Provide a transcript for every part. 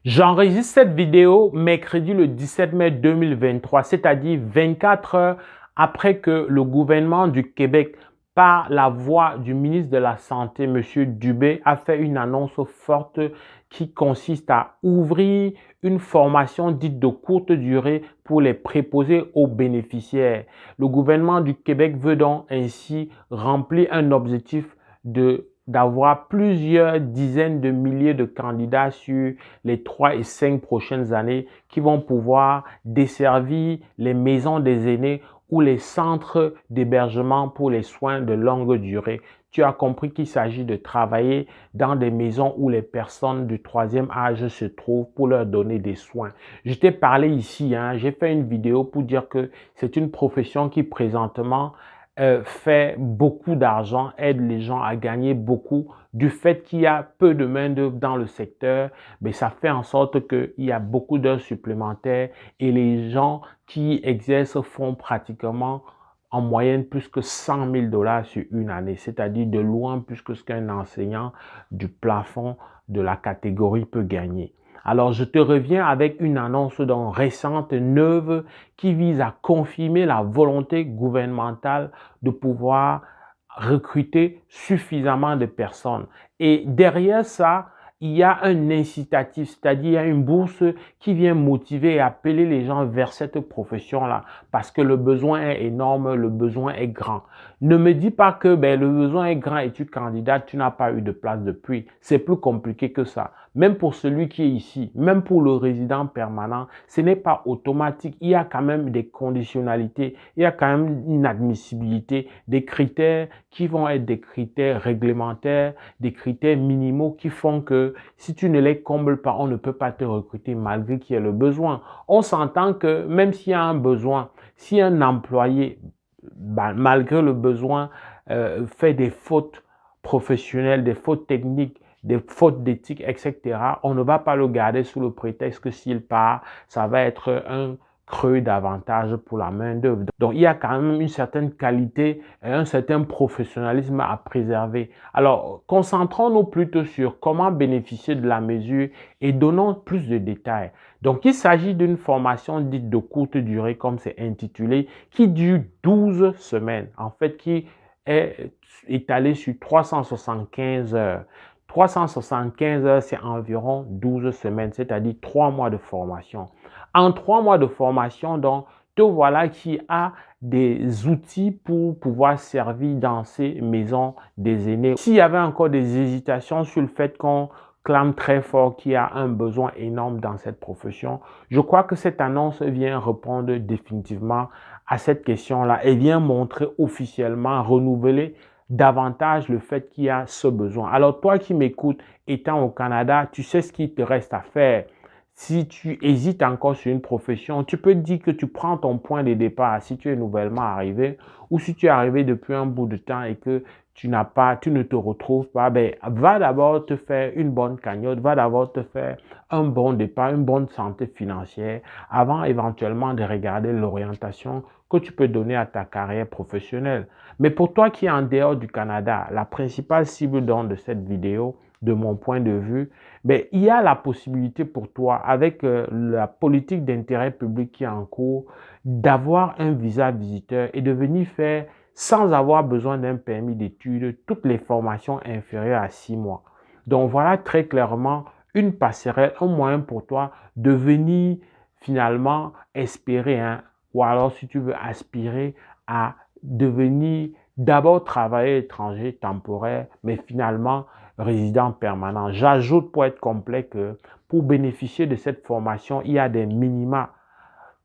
J'enregistre cette vidéo mercredi le 17 mai 2023, c'est-à-dire 24 heures après que le gouvernement du Québec, par la voix du ministre de la Santé, M. Dubé, a fait une annonce forte qui consiste à ouvrir une formation dite de courte durée pour les préposés aux bénéficiaires. Le gouvernement du Québec veut donc ainsi remplir un objectif d'avoir plusieurs dizaines de milliers de candidats sur les 3 et 5 prochaines années qui vont pouvoir desservir les maisons des aînés ou les centres d'hébergement pour les soins de longue durée. Tu as compris qu'il s'agit de travailler dans des maisons où les personnes du troisième âge se trouvent pour leur donner des soins. Je t'ai parlé ici, j'ai fait une vidéo pour dire que c'est une profession qui présentement fait beaucoup d'argent, aide les gens à gagner beaucoup. Du fait qu'il y a peu de main-d'œuvre dans le secteur, mais ça fait en sorte qu'il y a beaucoup d'heures supplémentaires et les gens qui exercent font pratiquement en moyenne plus que 100 000 $ sur une année, c'est-à-dire de loin plus que ce qu'un enseignant du plafond de la catégorie peut gagner. Alors, je te reviens avec une annonce donc récente, neuve, qui vise à confirmer la volonté gouvernementale de pouvoir recruter suffisamment de personnes. Et derrière ça, il y a un incitatif, c'est-à-dire il y a une bourse qui vient motiver et appeler les gens vers cette profession-là parce que le besoin est énorme, le besoin est grand. Ne me dis pas que le besoin est grand et tu candidates, tu n'as pas eu de place depuis. C'est plus compliqué que ça. Même pour celui qui est ici, même pour le résident permanent, ce n'est pas automatique. Il y a quand même des conditionnalités, il y a quand même une admissibilité, des critères qui vont être des critères réglementaires, des critères minimaux qui font que si tu ne les combles pas, on ne peut pas te recruter malgré qu'il y ait le besoin. On s'entend que même s'il y a un besoin, si un employé, malgré le besoin, fait des fautes professionnelles, des fautes techniques, des fautes d'éthique, etc., on ne va pas le garder sous le prétexte que s'il part, ça va être un creux davantage pour la main-d'œuvre. Donc, il y a quand même une certaine qualité et un certain professionnalisme à préserver. Alors, concentrons-nous plutôt sur comment bénéficier de la mesure et donnons plus de détails. Donc, il s'agit d'une formation dite de courte durée, comme c'est intitulé, qui dure 12 semaines, en fait, qui est étalée sur 375 heures. 375 heures, c'est environ 12 semaines, c'est-à-dire 3 mois de formation. En 3 mois de formation, donc, te voilà qui a des outils pour pouvoir servir dans ces maisons des aînés. S'il y avait encore des hésitations sur le fait qu'on clame très fort qu'il y a un besoin énorme dans cette profession, je crois que cette annonce vient répondre définitivement à cette question-là et vient montrer officiellement, renouveler davantage le fait qu'il y a ce besoin. Alors toi qui m'écoutes, étant au Canada, tu sais ce qu'il te reste à faire. Si tu hésites encore sur une profession, tu peux te dire que tu prends ton point de départ si tu es nouvellement arrivé ou si tu es arrivé depuis un bout de temps et que tu ne te retrouves pas, va d'abord te faire une bonne cagnotte, va d'abord te faire un bon départ, une bonne santé financière avant éventuellement de regarder l'orientation que tu peux donner à ta carrière professionnelle. Mais pour toi qui es en dehors du Canada, la principale cible donc de cette vidéo, de mon point de vue, il y a la possibilité pour toi, avec la politique d'intérêt public qui est en cours, d'avoir un visa visiteur et de venir faire, sans avoir besoin d'un permis d'études, toutes les formations inférieures à 6 mois. Donc voilà très clairement une passerelle, un moyen pour toi de venir finalement espérer, ou alors si tu veux aspirer à devenir d'abord travailleur étranger temporaire, mais finalement résident permanent. J'ajoute pour être complet que pour bénéficier de cette formation, il y a des minima.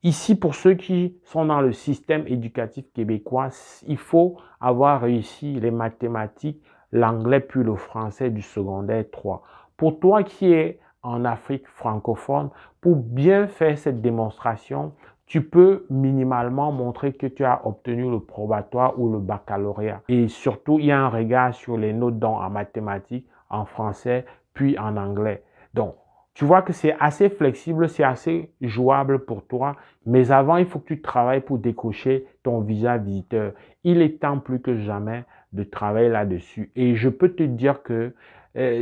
Ici, pour ceux qui sont dans le système éducatif québécois, il faut avoir réussi les mathématiques, l'anglais puis le français du secondaire 3. Pour toi qui es en Afrique francophone, pour bien faire cette démonstration, tu peux minimalement montrer que tu as obtenu le probatoire ou le baccalauréat. Et surtout, il y a un regard sur les notes en mathématiques, en français, puis en anglais. Donc, tu vois que c'est assez flexible, c'est assez jouable pour toi. Mais avant, il faut que tu travailles pour décocher ton visa visiteur. Il est temps plus que jamais de travailler là-dessus. Et je peux te dire que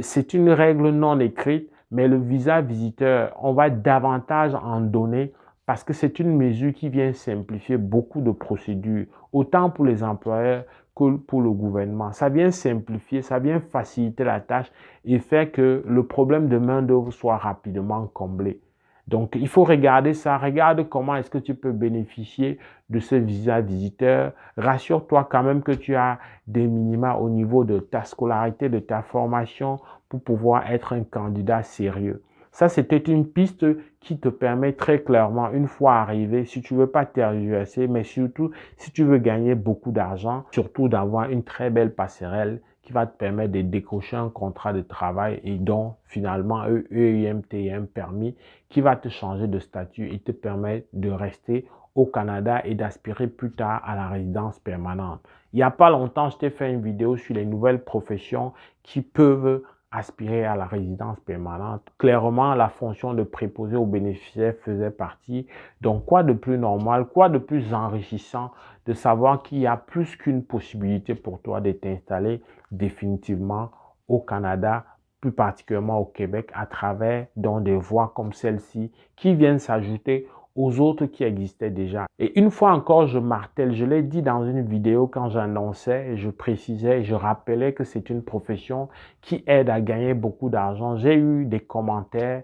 c'est une règle non écrite, Mais le visa visiteur, on va davantage en donner parce que c'est une mesure qui vient simplifier beaucoup de procédures, autant pour les employeurs que pour le gouvernement. Ça vient simplifier, ça vient faciliter la tâche et faire que le problème de main-d'œuvre soit rapidement comblé. Donc, il faut regarder ça. Regarde comment est-ce que tu peux bénéficier de ce visa visiteur. Rassure-toi quand même que tu as des minima au niveau de ta scolarité, de ta formation pour pouvoir être un candidat sérieux. Ça, c'était une piste qui te permet très clairement, une fois arrivé, si tu veux pas tergiverser, mais surtout si tu veux gagner beaucoup d'argent, surtout d'avoir une très belle passerelle qui va te permettre de décrocher un contrat de travail et donc finalement EIMTM permis qui va te changer de statut et te permettre de rester au Canada et d'aspirer plus tard à la résidence permanente. Il n'y a pas longtemps, je t'ai fait une vidéo sur les nouvelles professions qui peuvent aspirer à la résidence permanente. Clairement, la fonction de préposé aux bénéficiaires faisait partie. Donc, quoi de plus normal, quoi de plus enrichissant de savoir qu'il y a plus qu'une possibilité pour toi de t'installer définitivement au Canada, plus particulièrement au Québec, à travers donc, des voies comme celle-ci qui viennent s'ajouter aux autres qui existaient déjà. Et une fois encore, je martèle, je l'ai dit dans une vidéo quand j'annonçais, je précisais, je rappelais que c'est une profession qui aide à gagner beaucoup d'argent. J'ai eu des commentaires,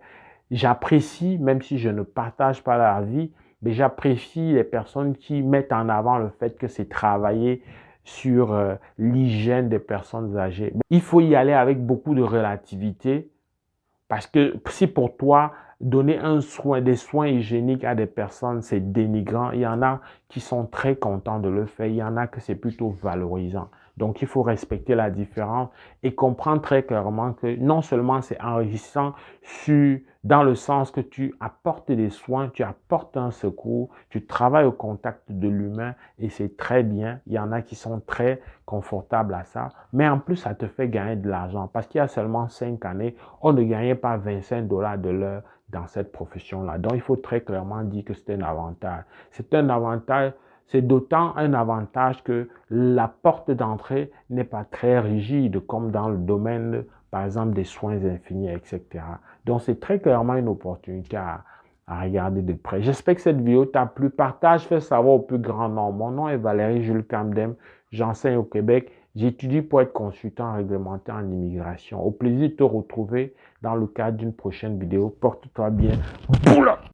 j'apprécie, même si je ne partage pas leur vie, mais j'apprécie les personnes qui mettent en avant le fait que c'est travailler sur l'hygiène des personnes âgées. Il faut y aller avec beaucoup de relativité parce que si pour toi, donner des soins hygiéniques à des personnes, c'est dénigrant, il y en a qui sont très contents de le faire, il y en a que c'est plutôt valorisant. Donc, il faut respecter la différence et comprendre très clairement que non seulement c'est enrichissant dans le sens que tu apportes des soins, tu apportes un secours, tu travailles au contact de l'humain et c'est très bien. Il y en a qui sont très confortables à ça, mais en plus, ça te fait gagner de l'argent parce qu'il y a seulement 5 années, on ne gagnait pas 25 $ de l'heure dans cette profession-là. Donc, il faut très clairement dire que c'est un avantage. C'est un avantage. C'est d'autant un avantage que la porte d'entrée n'est pas très rigide comme dans le domaine, par exemple, des soins infirmiers, etc. Donc, c'est très clairement une opportunité à regarder de près. J'espère que cette vidéo t'a plu. Partage, fais savoir au plus grand nombre. Mon nom est Valérie Jules Camdem. J'enseigne au Québec. J'étudie pour être consultant réglementé en immigration. Au plaisir de te retrouver dans le cadre d'une prochaine vidéo. Porte-toi bien. Boula!